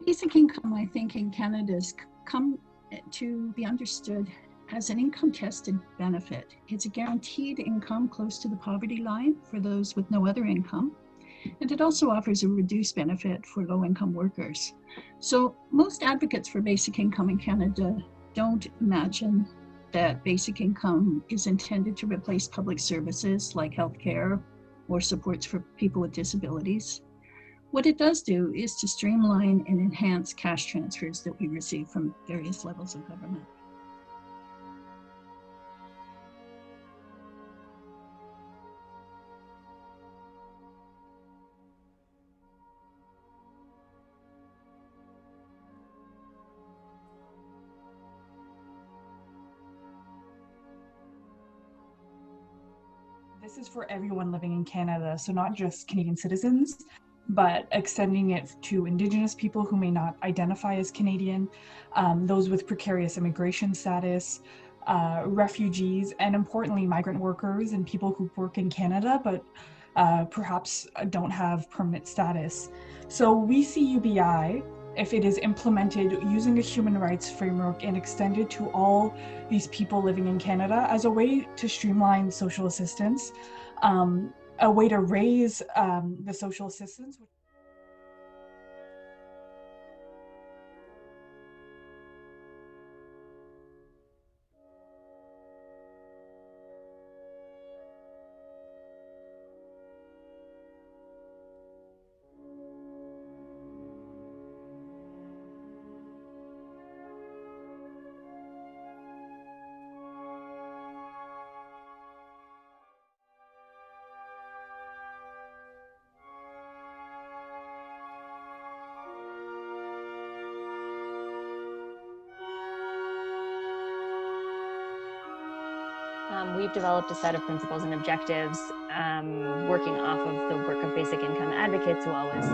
Basic income, I think, in Canada has come to be understood as an income-tested benefit. It's a guaranteed income close to the poverty line for those with no other income, and it also offers a reduced benefit for low-income workers. So most advocates for basic income in Canada don't imagine that basic income is intended to replace public services like healthcare or supports for people with disabilities. What it does do is to streamline and enhance cash transfers that we receive from various levels of government. This is for everyone living in Canada, so not just Canadian citizens, but extending it to Indigenous people who may not identify as Canadian, those with precarious immigration status, refugees, and importantly, migrant workers and people who work in Canada, but perhaps don't have permanent status. So we see UBI, if it is implemented using a human rights framework and extended to all these people living in Canada, as a way to streamline social assistance, a way to raise the social assistance. We've developed a set of principles and objectives, working off of the work of basic income advocates who always,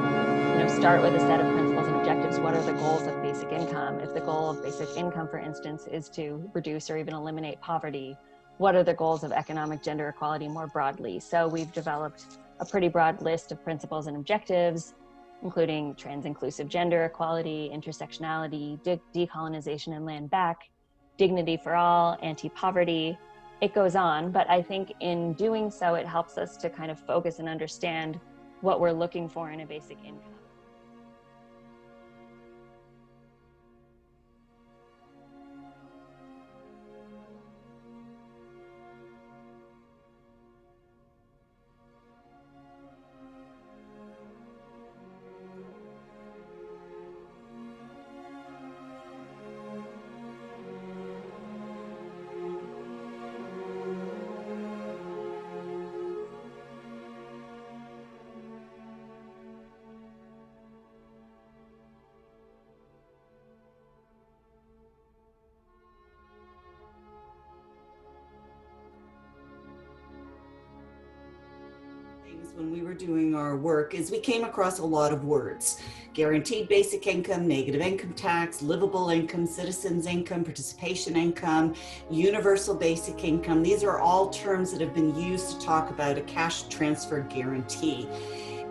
start with a set of principles and objectives. What are the goals of basic income? If the goal of basic income, for instance, is to reduce or even eliminate poverty, what are the goals of economic gender equality more broadly? So we've developed a pretty broad list of principles and objectives, including trans-inclusive gender equality, intersectionality, decolonization and land back, dignity for all, anti-poverty. It goes on, but I think in doing so, it helps us to kind of focus and understand what we're looking for in a basic income. When we were doing our work is we came across a lot of words: guaranteed basic income, negative income tax, livable income, citizens income, participation income, universal basic income. These are all terms that have been used to talk about a cash transfer guarantee.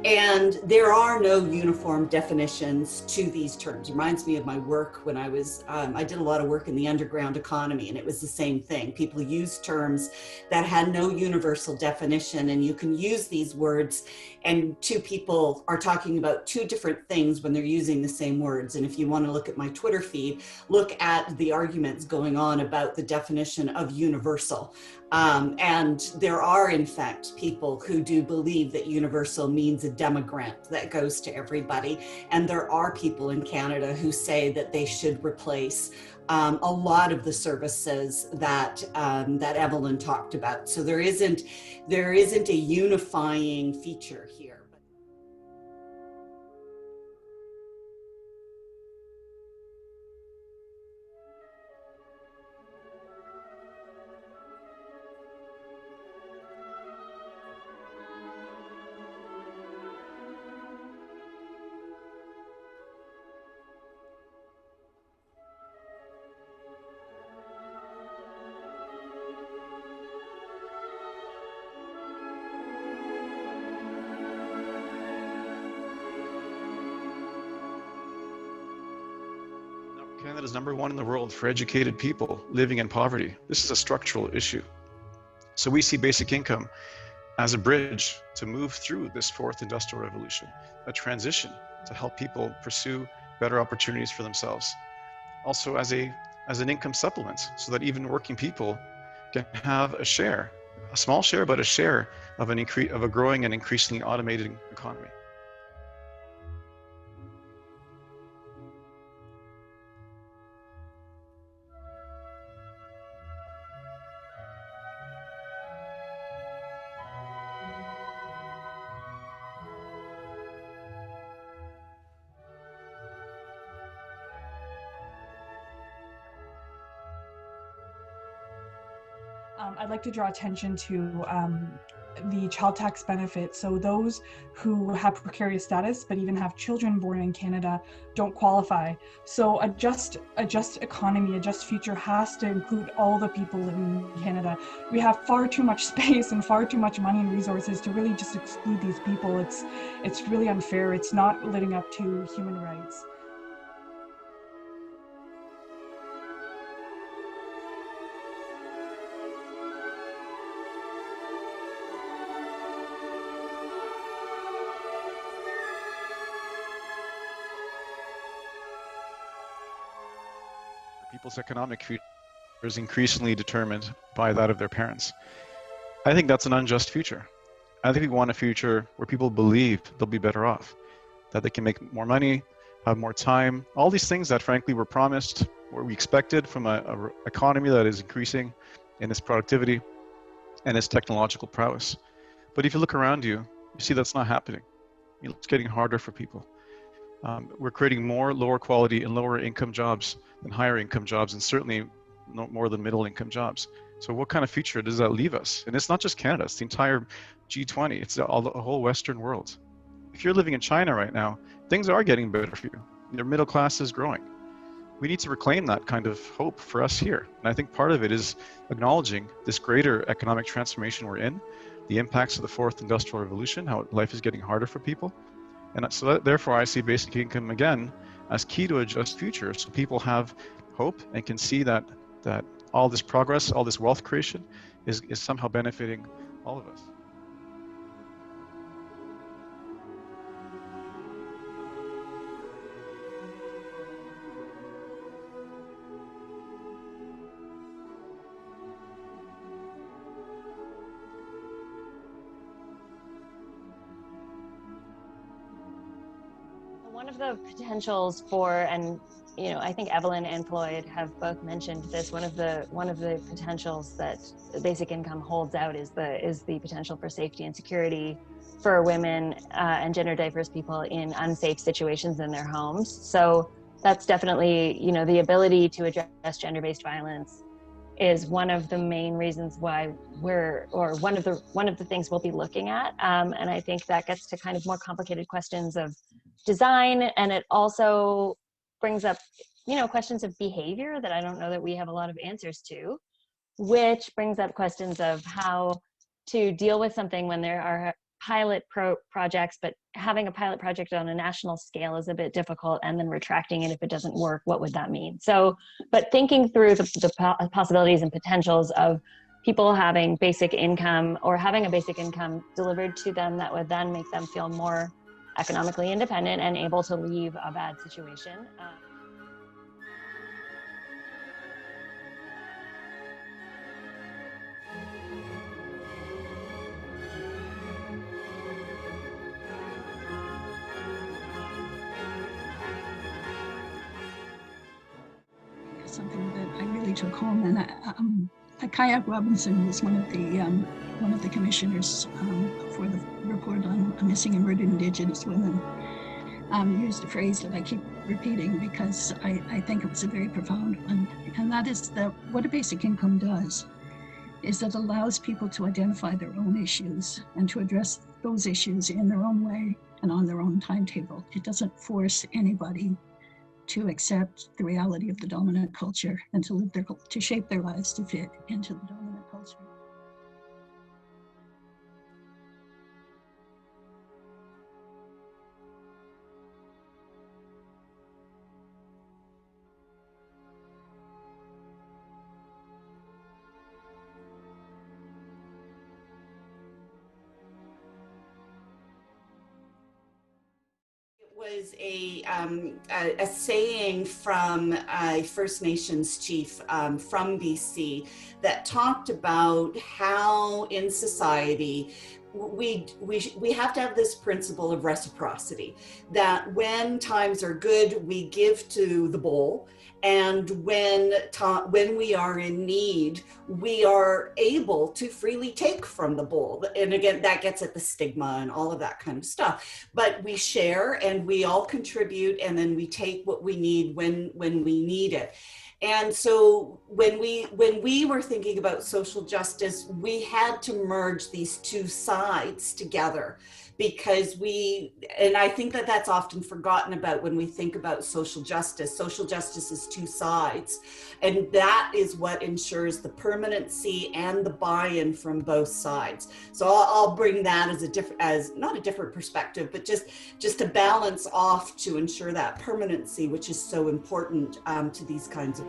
And there are no uniform definitions to these terms. It reminds me of my work when I was, I did a lot of work in the underground economy, and it was the same thing. People used terms that had no universal definition, and you can use these words and two people are talking about two different things when they're using the same words. And if you want to look at my Twitter feed, look at the arguments going on about the definition of universal. And there are, in fact, people who do believe that universal means a demogrant that goes to everybody. And there are people in Canada who say that they should replace a lot of the services that that Evelyn talked about. So there isn't a unifying feature here. Canada's #1 in the world for educated people living in poverty. This is a structural issue. So we see basic income as a bridge to move through this fourth industrial revolution, a transition to help people pursue better opportunities for themselves. Also as an income supplement, so that even working people can have a share, a small share, but a share of a growing and increasingly automated economy. I'd like to draw attention to the child tax benefit. So those who have precarious status but even have children born in Canada don't qualify. So a just economy, a just future has to include all the people living in Canada. We have far too much space and far too much money and resources to really just exclude these people. It's really unfair. It's not living up to human rights. People's economic future is increasingly determined by that of their parents. I think that's an unjust future. I think we want a future where people believe they'll be better off, that they can make more money, have more time, all these things that frankly were promised or we expected from an economy that is increasing in its productivity and its technological prowess. But if you look around you, you see that's not happening. It's getting harder for people. We're creating more lower quality and lower income jobs than higher income jobs, and certainly no more than middle income jobs. So what kind of future does that leave us? And it's not just Canada, it's the entire G20, it's the whole Western world. If you're living in China right now, things are getting better for you. Your middle class is growing. We need to reclaim that kind of hope for us here. And I think part of it is acknowledging this greater economic transformation we're in, the impacts of the fourth industrial revolution, how life is getting harder for people. And so therefore I see basic income again as key to a just future, so people have hope and can see that all this progress, all this wealth creation is somehow benefiting all of us. One of the potentials for, and I think Evelyn and Floyd have both mentioned this. One of the potentials that basic income holds out is the potential for safety and security for women and gender diverse people in unsafe situations in their homes. So that's definitely, the ability to address gender-based violence is one of the main reasons why one of the things we'll be looking at. And I think that gets to kind of more complicated questions of design, and it also brings up, questions of behavior that I don't know that we have a lot of answers to, which brings up questions of how to deal with something when there are pilot projects, but having a pilot project on a national scale is a bit difficult, and then retracting it if it doesn't work, what would that mean? So, but thinking through the possibilities and potentials of people having basic income or having a basic income delivered to them that would then make them feel more economically independent and able to leave a bad situation. Something that I really took home, and Kayak Robinson was one of the commissioners for the report on missing and murdered Indigenous women. Used a phrase that I keep repeating because I think it was a very profound one, and that is that what a basic income does is that allows people to identify their own issues and to address those issues in their own way and on their own timetable. It doesn't force anybody to accept the reality of the dominant culture and to shape their lives to fit into the dominant culture. was a saying from a First Nations chief from BC that talked about how in society we have to have this principle of reciprocity, that when times are good, we give to the bowl, and when we are in need, we are able to freely take from the bowl. And again, that gets at the stigma and all of that kind of stuff. But we share and we all contribute, and then we take what we need when we need it. And so when we were thinking about social justice, we had to merge these two sides together, because and I think that that's often forgotten about when we think about social justice. Social justice is two sides, and that is what ensures the permanency and the buy-in from both sides. So I'll bring that as not a different perspective, but just to balance off to ensure that permanency, which is so important to these kinds of